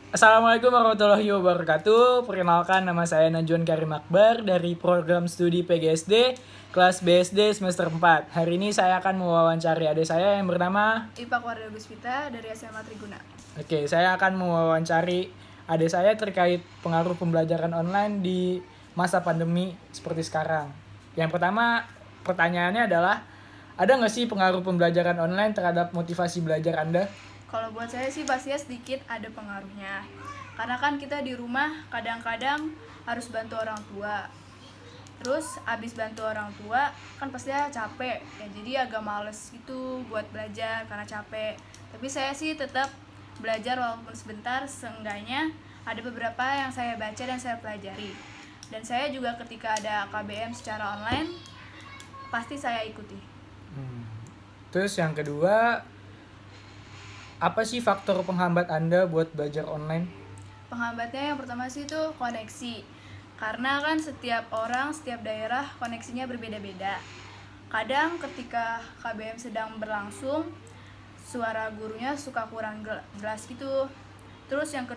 Assalamualaikum warahmatullahi wabarakatuh. Perkenalkan, nama saya Najwan Karim Akbar dari program studi PGSD kelas BSD semester 4. Hari ini saya akan mewawancari adik saya yang bernama Ipak Warda Guspita dari SMA Triguna. Oke, saya akan mewawancari adik saya terkait pengaruh pembelajaran online di masa pandemi seperti sekarang. Yang pertama, pertanyaannya adalah, ada nggak sih pengaruh pembelajaran online terhadap motivasi belajar Anda? Kalau buat saya sih pastinya sedikit ada pengaruhnya. Karena kan kita di rumah kadang-kadang harus bantu orang tua. Terus abis bantu orang tua kan pastinya capek ya, jadi agak males gitu buat belajar karena capek. Tapi saya sih tetap belajar walaupun sebentar, seenggaknya ada beberapa yang saya baca dan saya pelajari. Dan saya juga ketika ada KBM secara online pasti saya ikuti. Terus yang kedua, apa sih faktor penghambat Anda buat belajar online? Penghambatnya yang pertama sih itu koneksi. Karena kan setiap orang, setiap daerah koneksinya berbeda-beda. Kadang ketika KBM sedang berlangsung, suara gurunya suka kurang jelas gitu. Terus yang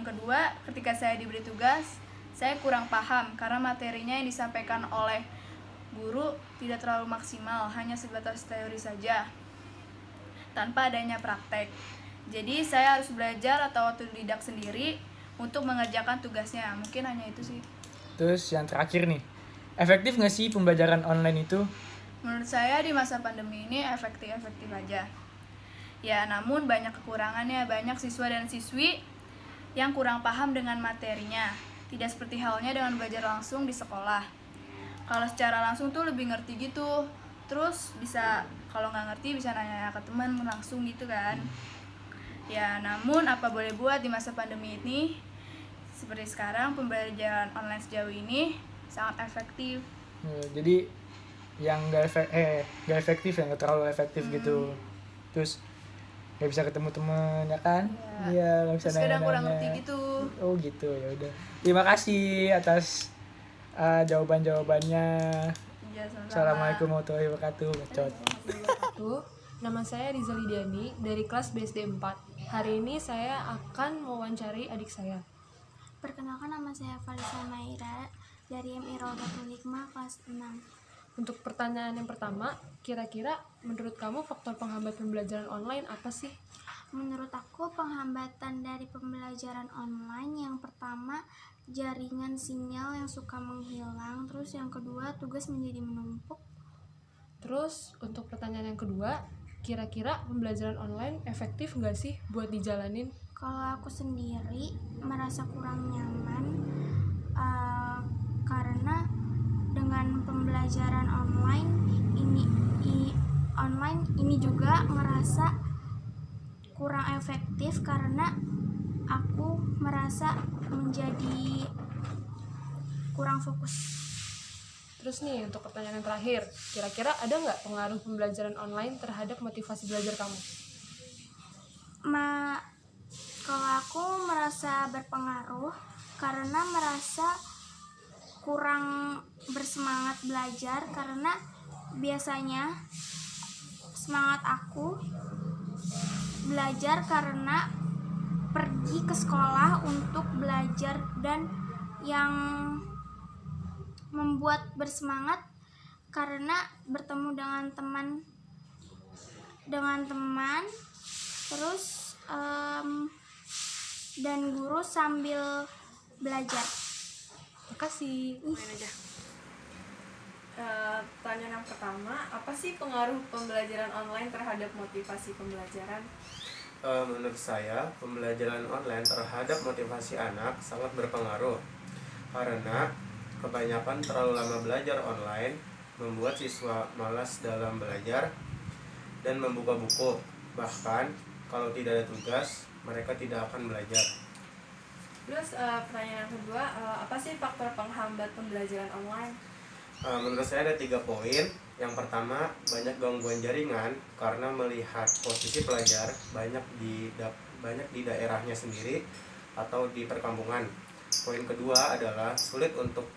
kedua, ketika saya diberi tugas, saya kurang paham karena materinya yang disampaikan oleh guru tidak terlalu maksimal, hanya sebatas teori saja tanpa adanya praktek. Jadi saya harus belajar atau otodidak sendiri untuk mengerjakan tugasnya. Mungkin hanya itu sih. Terus yang terakhir nih, efektif nggak sih pembelajaran online itu? Menurut saya di masa pandemi ini efektif aja. Ya, namun banyak kekurangannya. Banyak siswa dan siswi yang kurang paham dengan materinya. Tidak seperti halnya dengan belajar langsung di sekolah. Kalau secara langsung tuh lebih ngerti gitu. Terus bisa, kalau nggak ngerti bisa nanya ke teman langsung gitu kan. Ya, namun apa boleh buat di masa pandemi ini, seperti sekarang pembelajaran online sejauh ini sangat efektif. Jadi yang nggak efektif, yang nggak terlalu efektif gitu. Terus nggak bisa ketemu temen ya kan? Iya, nggak bisa Terus kadang kurang nanya-nanya. ngerti gitu. Oh gitu, ya udah. Terima kasih atas jawaban-jawabannya. Ya, sama-sama. Assalamualaikum warahmatullahi wabarakatuh. Bacot. Nama saya Rizal Lidiani dari kelas BSD 4. Hari ini saya akan mewawancari adik saya. Perkenalkan, nama saya Falisa Maira dari MI Raudatul Hikmah kelas 6. Untuk pertanyaan yang pertama, kira-kira menurut kamu faktor penghambat pembelajaran online apa sih? Menurut aku, penghambatan dari pembelajaran online yang pertama, jaringan sinyal yang suka menghilang. Terus yang kedua, tugas menjadi menumpuk. Terus untuk pertanyaan yang kedua, kira-kira pembelajaran online efektif nggak sih buat dijalanin? Kalau aku sendiri merasa kurang nyaman karena dengan pembelajaran online ini juga ngerasa kurang efektif karena aku merasa menjadi kurang fokus. Terus nih untuk pertanyaan yang terakhir, kira-kira ada nggak pengaruh pembelajaran online terhadap motivasi belajar kamu? Kalau aku merasa berpengaruh karena merasa kurang bersemangat belajar, karena biasanya semangat aku belajar karena pergi ke sekolah untuk belajar, dan yang membuat bersemangat karena bertemu dengan teman terus dan guru sambil belajar. Makasih. Pertanyaan yang pertama, apa sih pengaruh pembelajaran online terhadap motivasi pembelajaran? Menurut saya, pembelajaran online terhadap motivasi anak sangat berpengaruh karena kebanyakan terlalu lama belajar online membuat siswa malas dalam belajar dan membuka buku. Bahkan, kalau tidak ada tugas, mereka tidak akan belajar. Terus pertanyaan yang kedua, apa sih faktor penghambat pembelajaran online? Menurut saya ada 3 poin. Yang pertama, banyak gangguan jaringan karena melihat posisi pelajar banyak di daerahnya sendiri atau di perkampungan. Poin kedua adalah sulit untuk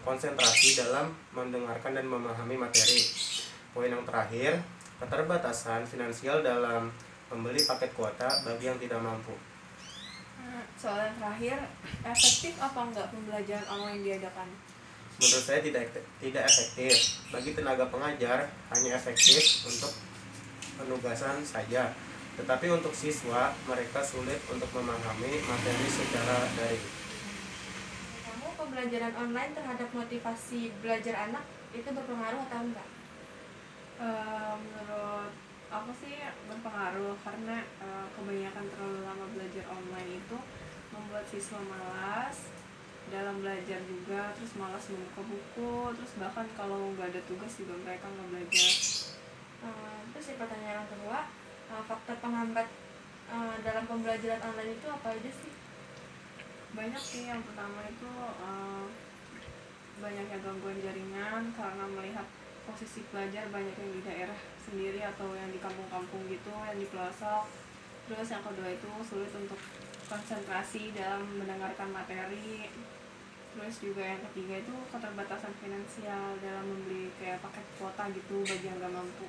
konsentrasi dalam mendengarkan dan memahami materi. Poin yang terakhir, keterbatasan finansial dalam membeli paket kuota bagi yang tidak mampu. Soal yang terakhir, efektif apa enggak pembelajaran online diadakan? Menurut saya tidak efektif. Bagi tenaga pengajar hanya efektif untuk penugasan saja. Tetapi untuk siswa, mereka sulit untuk memahami materi secara daring. Kamu pembelajaran online terhadap motivasi belajar anak itu berpengaruh atau enggak? Menurut aku sih berpengaruh karena kebanyakan terlalu lama belajar online itu membuat siswa malas dalam belajar juga, terus malas membuka buku, terus bahkan kalau nggak ada tugas juga mereka nggak belajar. Terus pertanyaan yang kedua, faktor penghambat dalam pembelajaran online itu apa aja sih? Banyak sih. Yang pertama itu banyaknya gangguan jaringan karena melihat posisi pelajar banyak yang di daerah sendiri atau yang di kampung-kampung gitu, yang di pelosok. Terus yang kedua itu sulit untuk konsentrasi dalam mendengarkan materi. Terus juga yang ketiga itu keterbatasan finansial dalam membeli kayak paket kuota gitu bagi yang gak mampu.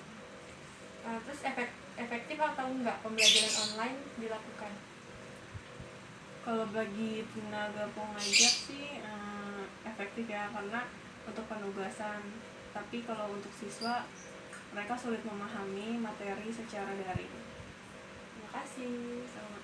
Terus efektif atau enggak pembelajaran online dilakukan? Kalau bagi tenaga pengajar sih efektif ya, karena untuk penugasan. Tapi kalau untuk siswa, mereka sulit memahami materi secara daring. Terima kasih. Sama.